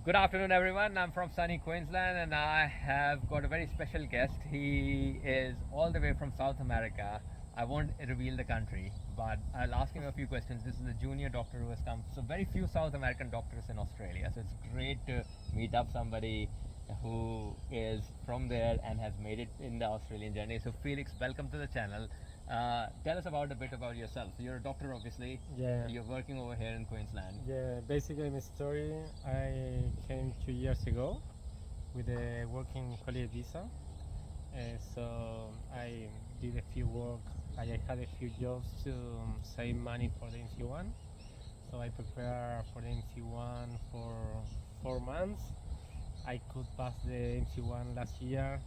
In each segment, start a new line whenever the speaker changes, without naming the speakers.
Good afternoon, everyone. I'm from sunny Queensland and I have got a very special guest. He is all the way from South America. I won't reveal the country, but I'll ask him a few questions. This is a junior doctor who has come. So, very few South American doctors in Australia. So, it's great to meet up somebody who is from there and has made it in the Australian journey. So, Felix, welcome to the channel. Tell us about a bit about yourself. So you're a doctor, obviously.
Yeah,
You're working over here in Queensland.
yeah. Basically, my story. I came 2 years ago with a working holiday visa. So I did a few work. I had a few jobs to save money for the MC1. So I prepared for the MC1 for 4 months. I could pass the MC1 last year,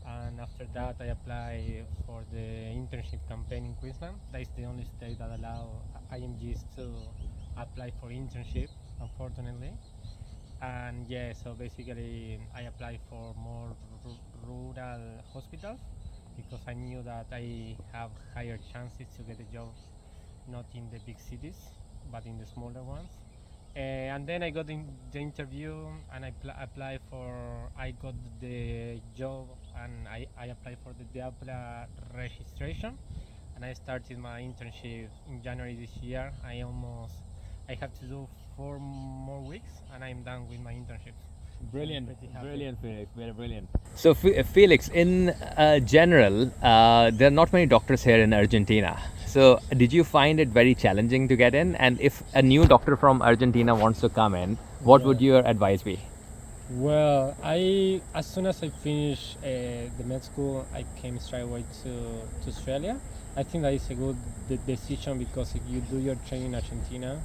and after that I applied for the internship campaign in Queensland. That is the only state that allow IMGs to apply for internship, unfortunately. And yeah, so basically I applied for more rural hospitals because I knew that I have higher chances to get a job not in the big cities but in the smaller ones. And then I got in the interview and I applied for, I got the job and I applied for the Diabla registration, and I started my internship in January this year. I have to do 4 more weeks and I'm done with my internship.
Brilliant,
Pretty happy.
brilliant, Felix, very brilliant. So, Felix, in general, there are not many doctors here in Argentina. So, did you find it very challenging to get in? And if a new doctor from Argentina wants to come in, what would your advice be?
Well, as soon as I finished the med school, I came straight away to Australia. I think that is a good decision because if you do your training in Argentina,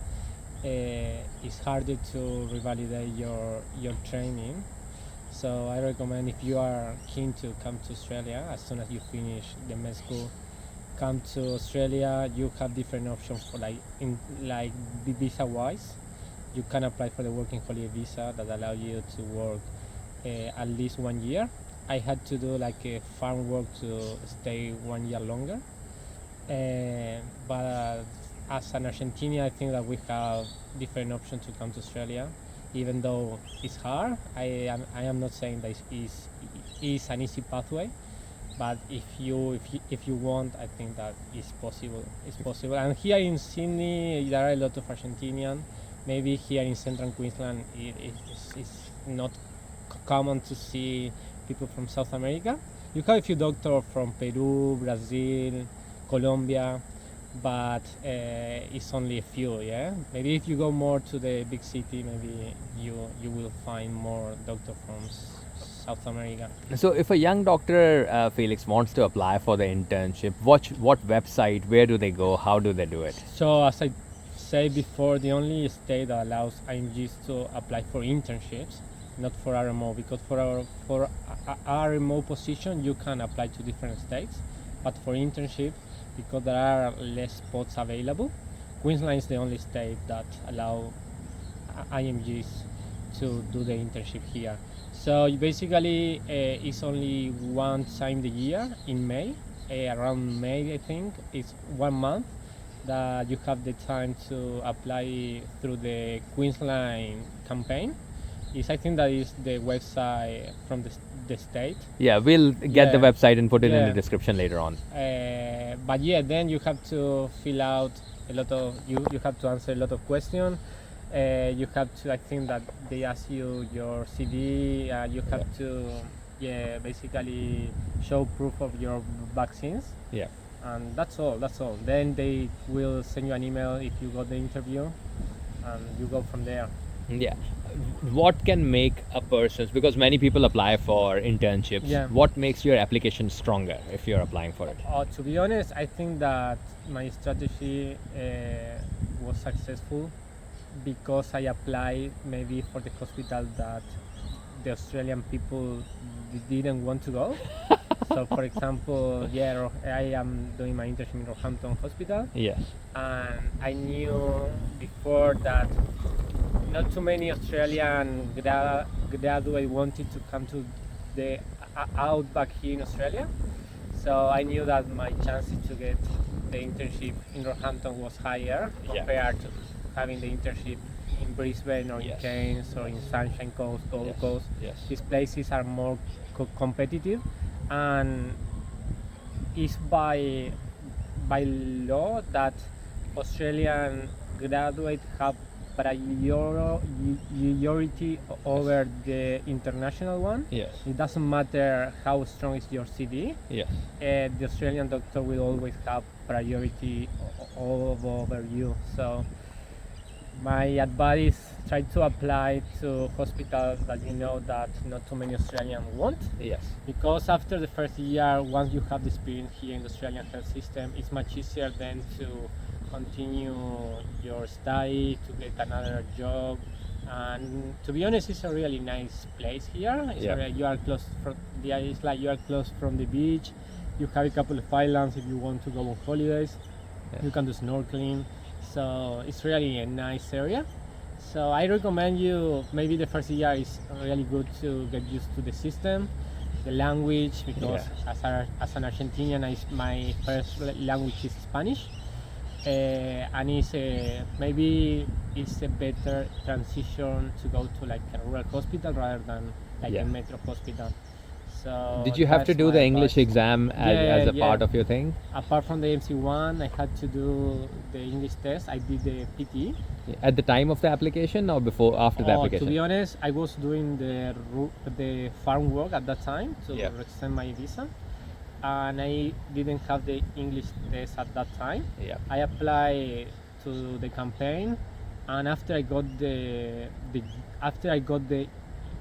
it's harder to revalidate your training. So I recommend, if you are keen to come to Australia as soon as you finish the med school, come to Australia. You have different options for like visa wise. You can apply for the working holiday visa that allow you to work at least 1 year. I had to do like a farm work to stay 1 year longer. But as an Argentinian, I think that we have different options to come to Australia. Even though it's hard, I am not saying that it's an easy pathway. But if you want, I think that it's possible. It's possible. And here in Sydney, there are a lot of Argentinians. Maybe here in central Queensland, it's not common to see people from South America. You have a few doctors from Peru, Brazil, Colombia, but it's only a few. Yeah, maybe if you go more to the big city, maybe you will find more doctors from South America.
So, if a young doctor, Felix, wants to apply for the internship, what website, where do they go, how do they do it?
So as I said before, the only state that allows IMGs to apply for internships, not for RMO, because for RMO position you can apply to different states, but for internship, because there are less spots available, Queensland is the only state that allow IMGs to do the internship here. So basically it's only one time a year in May, around May I think. It's 1 month that you have the time to apply through the Queensland campaign. I think that is the website from the state.
Yeah, we'll get the
Yeah.
website and put it in
Yeah.
the description later on.
But yeah, then you have to fill out a lot of, you have to answer a lot of questions. You have to, I think that they ask you your CV. You have to, basically show proof of your vaccines.
Yeah.
And that's all. Then they will send you an email if you got the interview, and you go from there.
Yeah. What can make a person, because many people apply for internships,
Yeah.
what makes your application stronger if you're applying for it?
To be honest, I think that my strategy was successful because I applied maybe for the hospital that the Australian people didn't want to go. So for example, I am doing my internship in Roehampton Hospital,
Yeah.
and I knew before that not too many Australian graduates wanted to come to the outback here in Australia. So I knew that my chances to get the internship in Roehampton was higher
Yeah.
compared to having the internship in Brisbane or
Yes.
in Cairns or in Sunshine Coast, Gold
Yes.
Coast.
Yes.
These places are more competitive, and it's by law that Australian graduates have priority over the international one.
Yes.
It doesn't matter how strong is your CV.
Yes.
The Australian doctor will always have priority over you. So my advice is try to apply to hospitals that you know that not too many Australians want,
Yes.
because after the first year, once you have the experience here in the Australian health system, it's much easier then to continue your study, to get another job. And to be honest, it's a really nice place here. You are close from it's like you are close from the beach. You have a couple of islands if you want to go on holidays.
Yeah.
You can do snorkeling. So it's really a nice area. So I recommend you, maybe the first year is really good to get used to the system, the language, because as an Argentinian, my first language is Spanish. And maybe it's a better transition to go to like a rural hospital rather than like
Yeah.
a metro hospital. So
Did you have to
that's
do
my
the English
advice.
exam as a part of your thing?
Apart from the MC1, I had to do the English test. I did the PTE.
At the time of the application or after the application?
To be honest, I was doing the farm work at that time to
Yeah.
extend my visa, and I didn't have the English test at that time.
Yeah.
I applied to the campaign, and after I got the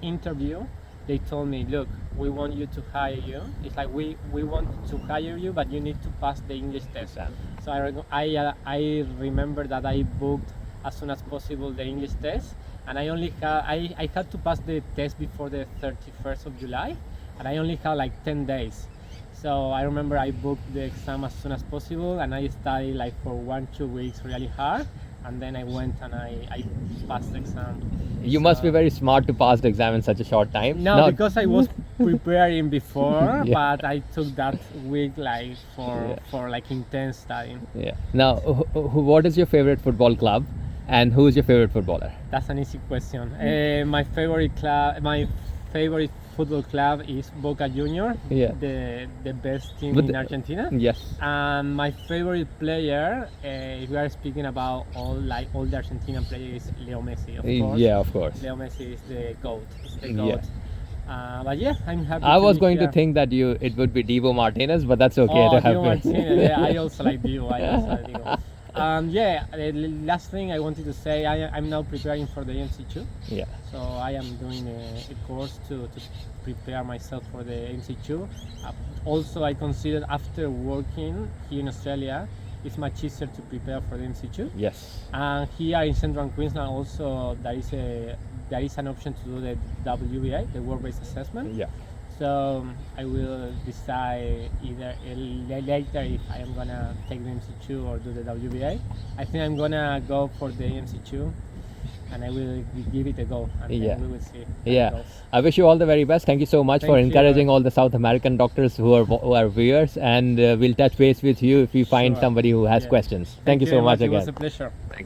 interview, they told me, look, we want you to hire you. It's like we want to hire you, but you need to pass the English test.
Exam.
So I remember that I booked as soon as possible the English test, and I had to pass the test before the 31st of July, and I only had like 10 days. So I remember I booked the exam as soon as possible, and I studied like for 1-2 weeks really hard, and then I went and I passed the exam.
You must be very smart to pass the exam in such a short time.
No, because I was preparing before,
Yeah.
but I took that week like
Yeah.
for like intense studying.
Yeah. Now, what is your favorite football club, and who is your favorite footballer?
That's an easy question. My favorite football club is Boca Junior,
Yeah.
the best team
But
in
the-
Argentina.
Yes.
And my favorite player, if we are speaking about all the Argentinian players, is Leo Messi, of course.
Yeah, of course.
Leo Messi is the GOAT. Is the
Yeah.
GOAT. But yeah, I'm happy.
I was
be
going to
here.
think that it would be Divo Martinez, but that's okay
Oh,
to have
Diego
me.
Martinez. Yeah, I also like Diego. The last thing I wanted to say, I'm now preparing for the MC2.
Yeah.
So I am doing a course to prepare myself for the MC2. Also, I consider after working here in Australia, it's much easier to prepare for the MC2.
Yes.
And here in Central Queensland also there is an option to do the WBA, the work-based assessment.
Yeah.
So I will decide either later if I am gonna take the MC2 or do the WBA. I think I'm gonna go for the MC2, and I will give it a go, and
Yeah.
then we will see. How
Yeah.
it goes.
I wish you all the very best. Thank you so much for
Thank you.
encouraging all the South American doctors who are viewers, and we'll touch base with you if we find
Sure.
somebody who has
Yeah.
questions. Thank you so
very
much
It was
again.
a pleasure.